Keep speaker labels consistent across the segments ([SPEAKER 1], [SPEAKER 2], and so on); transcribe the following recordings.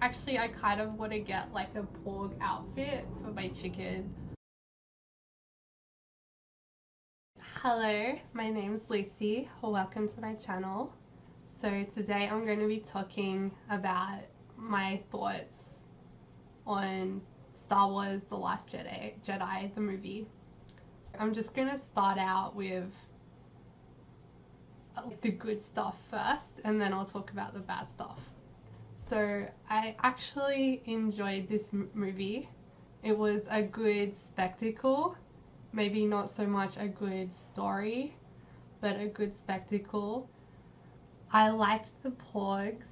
[SPEAKER 1] Actually, I kind of want to get like a porg outfit for my chicken. Hello, my name is Lucy. Welcome to my channel. So today I'm going to be talking about my thoughts on Star Wars The Last Jedi, the movie. I'm just going to start out with the good stuff first, and then I'll talk about the bad stuff. So I actually enjoyed this movie. It was a good spectacle, maybe not so much a good story, but a good spectacle. I liked the porgs.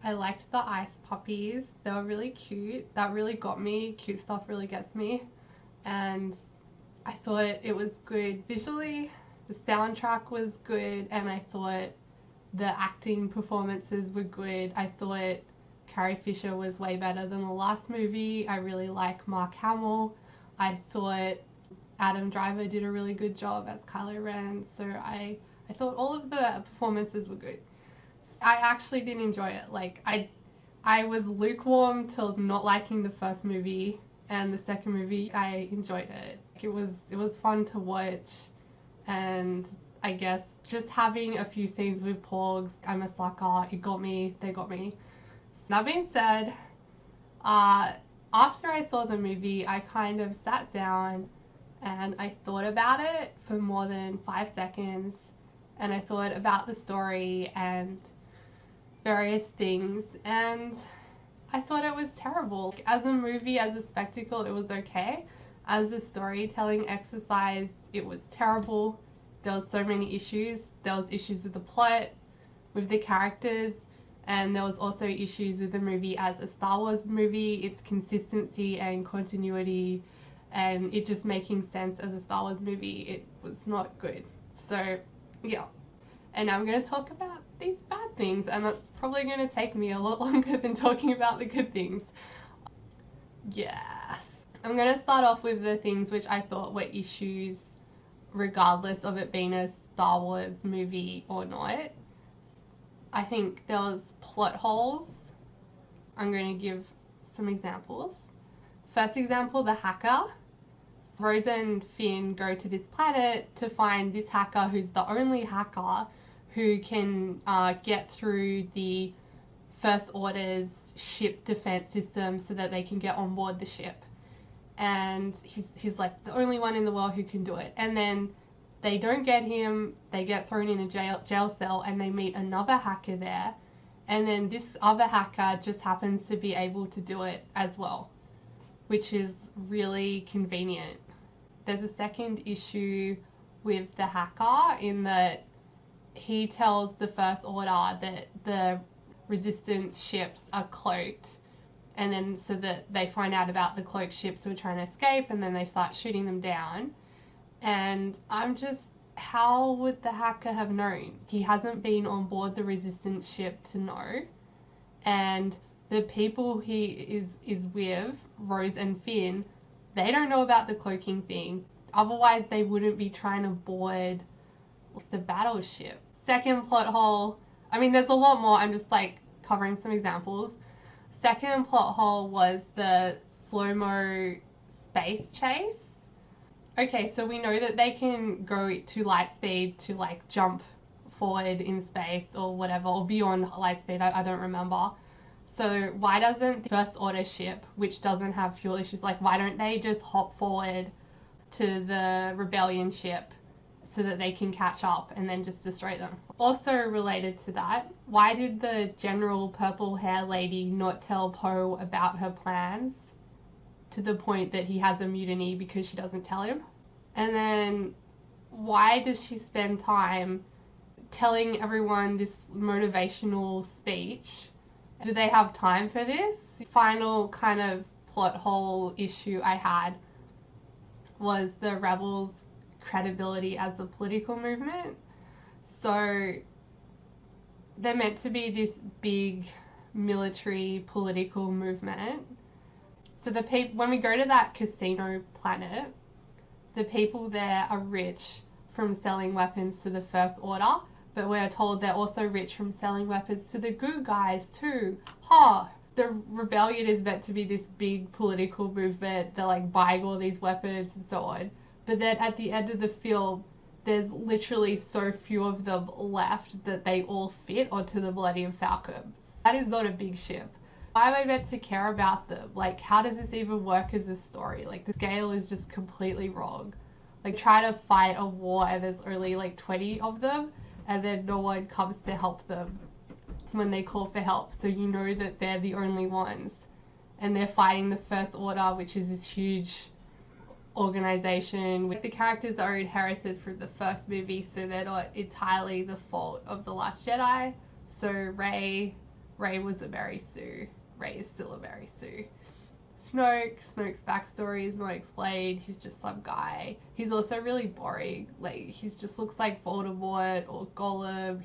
[SPEAKER 1] I liked the ice puppies. They were really cute. That really got me. Cute stuff really gets me. And I thought it was good visually. The soundtrack was good, and I thought the acting performances were good. I thought Carrie Fisher was way better than the last movie. I really like Mark Hamill. I thought Adam Driver did a really good job as Kylo Ren. So I thought all of the performances were good. I actually did enjoy it. Like I was lukewarm till not liking the first movie, and the second movie I enjoyed it. It was fun to watch, and I guess just having a few scenes with porgs, I'm a sucker. It got me. They got me. That being said, after I saw the movie, I kind of sat down and I thought about it for more than 5 seconds, and I thought about the story and various things, and I thought it was terrible. As a movie, as a spectacle, it was okay. As a storytelling exercise, it was terrible. There was so many issues. There was issues with the plot, with the characters, and there was also issues with the movie as a Star Wars movie, its consistency and continuity, and it just making sense as a Star Wars movie. It was not good. So yeah. And now I'm going to talk about these bad things, and that's probably going to take me a lot longer than talking about the good things. Yes. I'm going to start off with the things which I thought were issues regardless of it being a Star Wars movie or not. I think there was plot holes. I'm going to give some examples. First example, the hacker. Rose and Finn go to this planet to find this hacker who's the only hacker who can get through the First Order's ship defense system so that they can get on board the ship. And he's like the only one in the world who can do it. And then they don't get him, they get thrown in a jail cell, and they meet another hacker there. And then this other hacker just happens to be able to do it as well, which is really convenient. There's a second issue with the hacker in that he tells the First Order that the Resistance ships are cloaked, and then so that they find out about the cloaked ships who are trying to escape, and then they start shooting them down. And I'm just, how would the hacker have known? He hasn't been on board the Resistance ship to know. And the people he is with, Rose and Finn, they don't know about the cloaking thing. Otherwise, they wouldn't be trying to board the battleship. Second plot hole, I mean, there's a lot more. I'm just like covering some examples. Second plot hole was the slow-mo space chase. Okay, so we know that they can go to light speed to like jump forward in space or whatever, or beyond light speed, I don't remember. So why doesn't the First Order ship, which doesn't have fuel issues, like why don't they just hop forward to the Rebellion ship so that they can catch up and then just destroy them? Also related to that, why did the general purple hair lady not tell Poe about her plans to the point that he has a mutiny because she doesn't tell him? And then why does she spend time telling everyone this motivational speech? Do they have time for this? The final kind of plot hole issue I had was the rebels' credibility as a political movement. So they're meant to be this big military political movement. So the when we go to that casino planet, the people there are rich from selling weapons to the First Order, but we're told they're also rich from selling weapons to the good guys too. Ha! the rebellion is meant to be this big political movement. They're like buying all these weapons and so on. But then at the end of the film, there's literally so few of them left that they all fit onto the Millennium Falcon. That is not a big ship. Why am I meant to care about them? Like, how does this even work as a story? Like, the scale is just completely wrong. Like, try to fight a war and there's only like 20 of them, and then no one comes to help them when they call for help. So you know that they're the only ones. And they're fighting the First Order, which is this huge organization. The characters are inherited from the first movie, so they're not entirely the fault of The Last Jedi. So Rey was a Mary Sue. Rey is still a Mary Sue. Snoke's backstory is not explained. He's just some guy. He's also really boring. Like, he just looks like Voldemort or Gollum.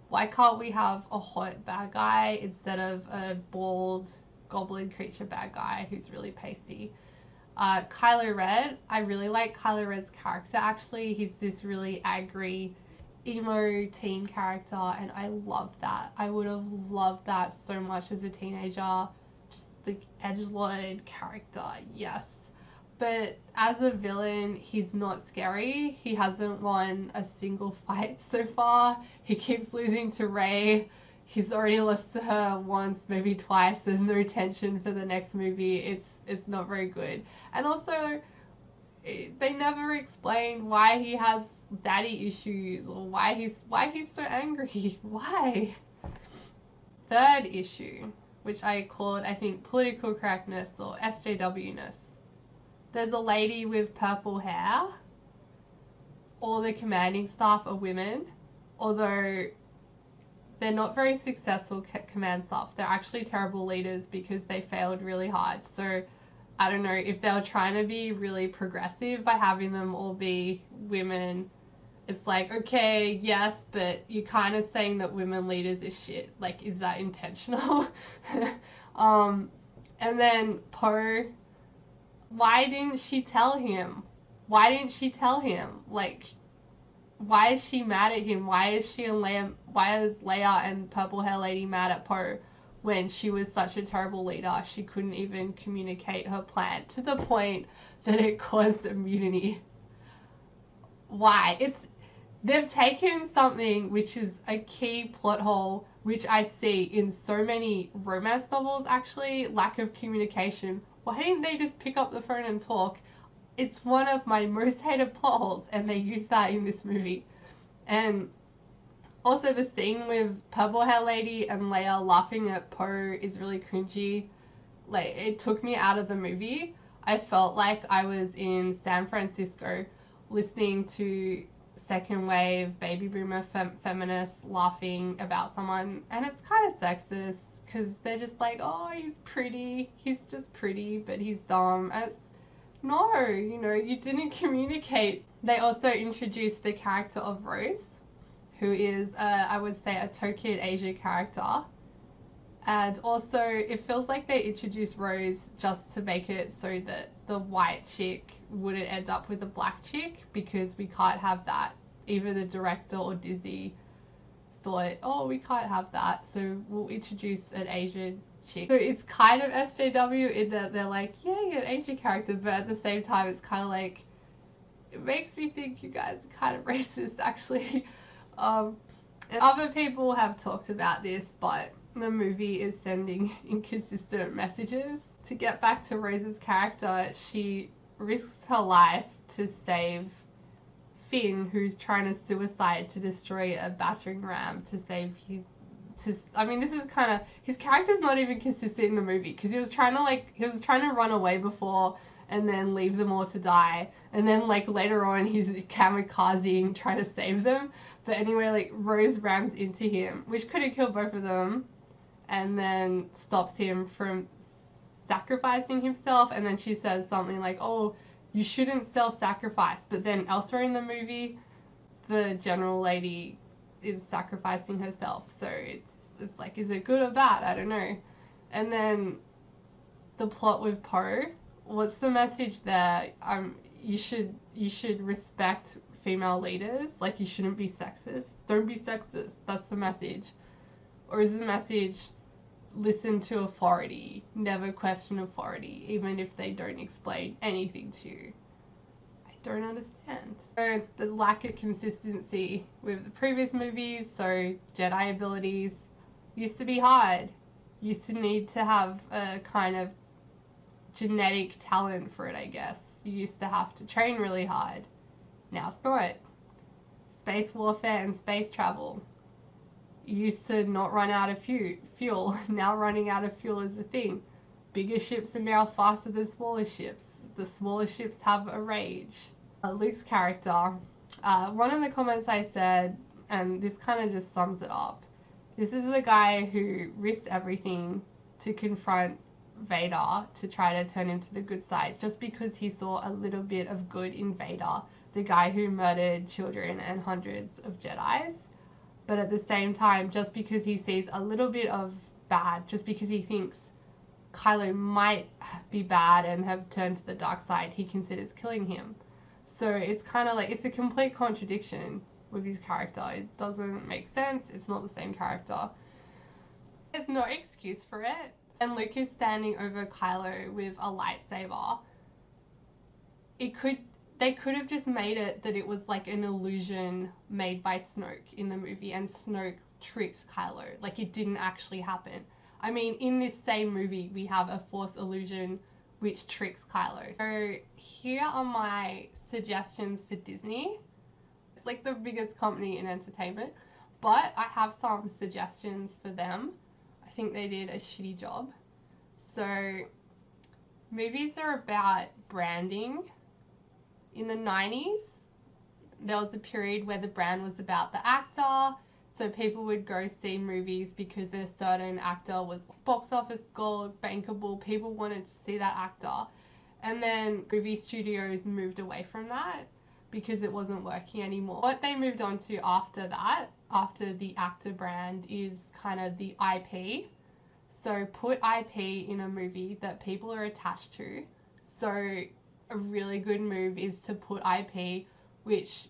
[SPEAKER 1] Why can't we have a hot bad guy instead of a bald goblin creature bad guy who's really pasty? Kylo Ren, I really like Kylo Ren's character actually. He's this really angry, emo teen character, and I love that. I would have loved that so much as a teenager. Just the edgelord character, yes. But as a villain, he's not scary. He hasn't won a single fight so far. He keeps losing to Rey. He's already lost to her once, maybe twice. There's no tension for the next movie. It's not very good. And also, they never explain why he has daddy issues or why he's so angry. Why? Third issue, which I called, I think, political correctness or SJW-ness. There's a lady with purple hair. All the commanding staff are women, although they're not very successful command staff. They're actually terrible leaders because they failed really hard. So I don't know if they were trying to be really progressive by having them all be women. It's like, okay, yes, but you're kind of saying that women leaders are shit. Like, is that intentional? And then Poe, why didn't she tell him? Why didn't she tell him? Like, why is she mad at him? Why is Leia and Purple Hair Lady mad at Poe when she was such a terrible leader? She couldn't even communicate her plan to the point that it caused immunity. Why? They've taken something which is a key plot hole, which I see in so many romance novels actually, lack of communication. Why didn't they just pick up the phone and talk? It's one of my most hated plot holes, and they use that in this movie. And also the scene with Purple Hair Lady and Leia laughing at Poe is really cringy. Like, it took me out of the movie. I felt like I was in San Francisco listening to second wave baby boomer feminists laughing about someone, and it's kind of sexist because they're just like, oh, he's pretty, he's just pretty, but he's dumb. And it's, no, you didn't communicate. They also introduced the character of Rose, who is, I would say, a token Asia character. And also, it feels like they introduced Rose just to make it so that the white chick wouldn't end up with a black chick, because we can't have that. Either the director or Disney thought, oh, we can't have that, so we'll introduce an Asian chick. So it's kind of SJW in that they're like, yeah, you're an Asian character, but at the same time, it's kind of like, it makes me think you guys are kind of racist, actually. And other people have talked about this, but the movie is sending inconsistent messages. To get back to Rose's character, she risks her life to save Finn, who's trying to suicide to destroy a battering ram to save I mean, this is kind of, his character's not even consistent in the movie, because he was trying to run away before and then leave them all to die, and then like later on he's kamikazing trying to save them. But anyway, like, Rose rams into him, which could have killed both of them, and then stops him from sacrificing himself. And then she says something like, oh, you shouldn't self-sacrifice. But then elsewhere in the movie, the general lady is sacrificing herself. So it's like, is it good or bad? I don't know. And then the plot with Poe, what's the message there? You should respect female leaders. Like, you shouldn't be sexist. Don't be sexist. That's the message. Or is the message, listen to authority, never question authority, even if they don't explain anything to you. I don't understand. So there's lack of consistency with the previous movies, so Jedi abilities used to be hard. Used to need to have a kind of genetic talent for it, I guess. You used to have to train really hard. Now it's not. Space warfare and space travel. You used to not run out of fuel. Now running out of fuel is a thing. Bigger ships are now faster than smaller ships. The smaller ships have a rage. Luke's character. One of the comments I said, and this kind of just sums it up. This is the guy who risked everything to confront Vader to try to turn him to the good side just because he saw a little bit of good in Vader, the guy who murdered children and hundreds of Jedis. But at the same time, just because he sees a little bit of bad, just because he thinks Kylo might be bad and have turned to the dark side, he considers killing him. So it's kind of like, it's a complete contradiction with his character. It doesn't make sense. It's not the same character. There's no excuse for it. And Luke is standing over Kylo with a lightsaber. They could have just made it that it was like an illusion made by Snoke in the movie, and Snoke tricked Kylo. Like, it didn't actually happen. I mean, in this same movie, we have a Force illusion which tricks Kylo. So here are my suggestions for Disney. It's like the biggest company in entertainment, but I have some suggestions for them. I think they did a shitty job. So movies are about branding. In the 90s, there was a period where the brand was about the actor. So people would go see movies because a certain actor was box office gold, bankable. People wanted to see that actor. And then movie studios moved away from that because it wasn't working anymore. What they moved on to after that, after the actor brand, is kind of the IP. So put IP in a movie that people are attached to. So a really good move is to put IP which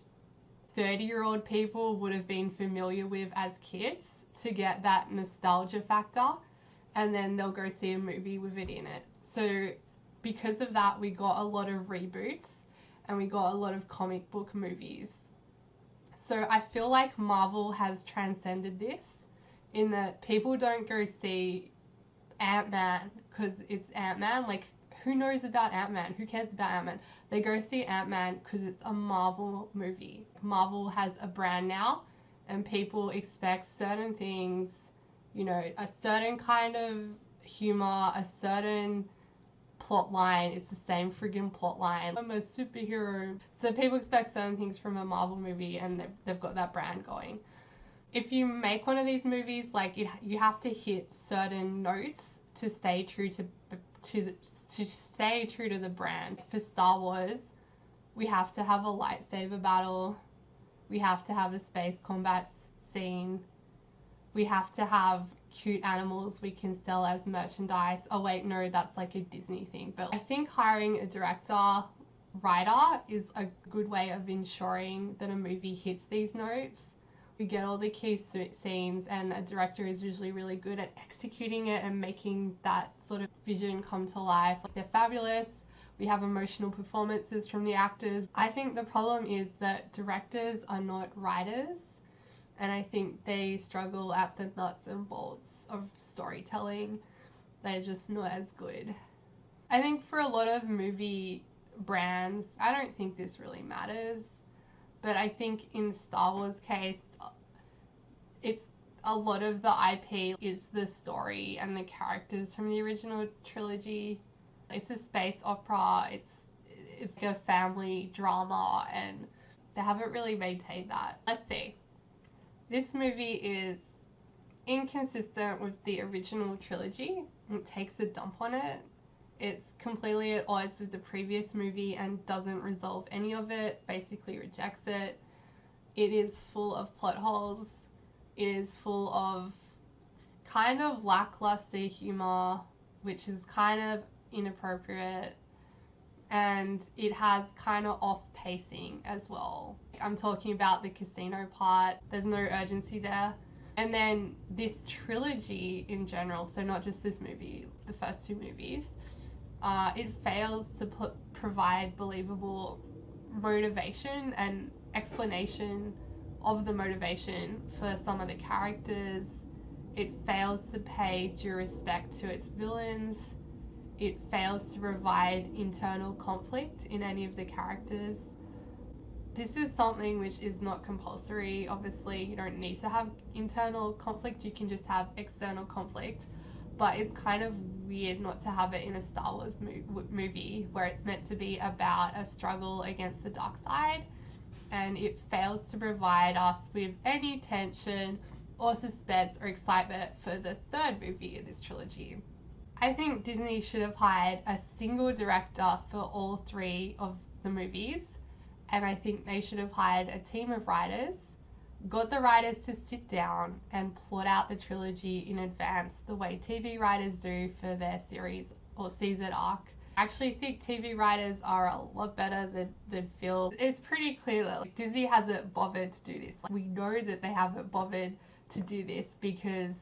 [SPEAKER 1] 30-year-old people would have been familiar with as kids to get that nostalgia factor, and then they'll go see a movie with it in it. So because of that, we got a lot of reboots and we got a lot of comic book movies. So I feel like Marvel has transcended this in that people don't go see Ant-Man because it's Ant-Man. Like, who knows about Ant-Man? Who cares about Ant-Man? They go see Ant-Man because it's a Marvel movie. Marvel has a brand now, and people expect certain things, you know, a certain kind of humor, a certain plot line. It's the same friggin' plot line. I'm a superhero. So people expect certain things from a Marvel movie, and they've got that brand going. If you make one of these movies, like, you have to hit certain notes to stay true to stay true to the brand. For Star Wars, we have to have a lightsaber battle. We have to have a space combat scene. We have to have cute animals we can sell as merchandise. Oh wait, no, that's like a Disney thing. But I think hiring a writer is a good way of ensuring that a movie hits these notes. We get all the key scenes, and a director is usually really good at executing it and making that sort of vision come to life. Like, they're fabulous. We have emotional performances from the actors. I think the problem is that directors are not writers, and I think they struggle at the nuts and bolts of storytelling. They're just not as good. I think for a lot of movie brands, I don't think this really matters. But I think in Star Wars case, it's a lot of the IP is the story and the characters from the original trilogy. It's a space opera, it's like a family drama, and they haven't really maintained that. Let's see. This movie is inconsistent with the original trilogy. It takes a dump on it. It's completely at odds with the previous movie and doesn't resolve any of it, basically rejects it. It is full of plot holes. It is full of kind of lackluster humor, which is kind of inappropriate. And it has kind of off pacing as well. I'm talking about the casino part. There's no urgency there. And then this trilogy in general, so not just this movie, the first two movies, it fails to provide believable motivation and explanation of the motivation for some of the characters. It fails to pay due respect to its villains. It fails to provide internal conflict in any of the characters. This is something which is not compulsory. Obviously, you don't need to have internal conflict, you can just have external conflict. But it's kind of weird not to have it in a Star Wars movie where it's meant to be about a struggle against the dark side, and it fails to provide us with any tension or suspense or excitement for the third movie in this trilogy. I think Disney should have hired a single director for all three of the movies, and I think they should have hired a team of writers, got the writers to sit down and plot out the trilogy in advance the way TV writers do for their series or season arc. I actually think TV writers are a lot better than film. It's pretty clear that Disney hasn't bothered to do this. We know that they haven't bothered to do this because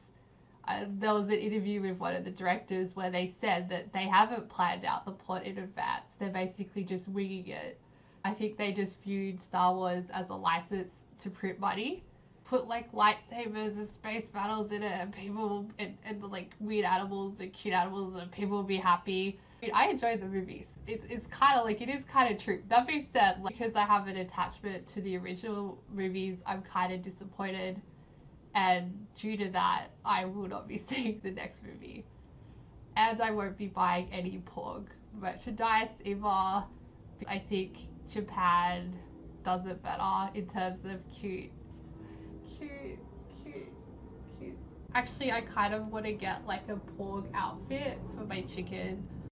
[SPEAKER 1] there was an interview with one of the directors where they said that they haven't planned out the plot in advance. They're basically just winging it. I think they just viewed Star Wars as a license to print money. Put lightsabers and space battles in it, and people and weird animals and cute animals, and people will be happy. I enjoy the movies. It's kind of it is kind of true. That being said, because I have an attachment to the original movies, I'm kind of disappointed, and due to that, I will not be seeing the next movie, and I won't be buying any porg merchandise either. I think Japan does it better in terms of cute. Actually, I kind of want to get a porg outfit for my chicken.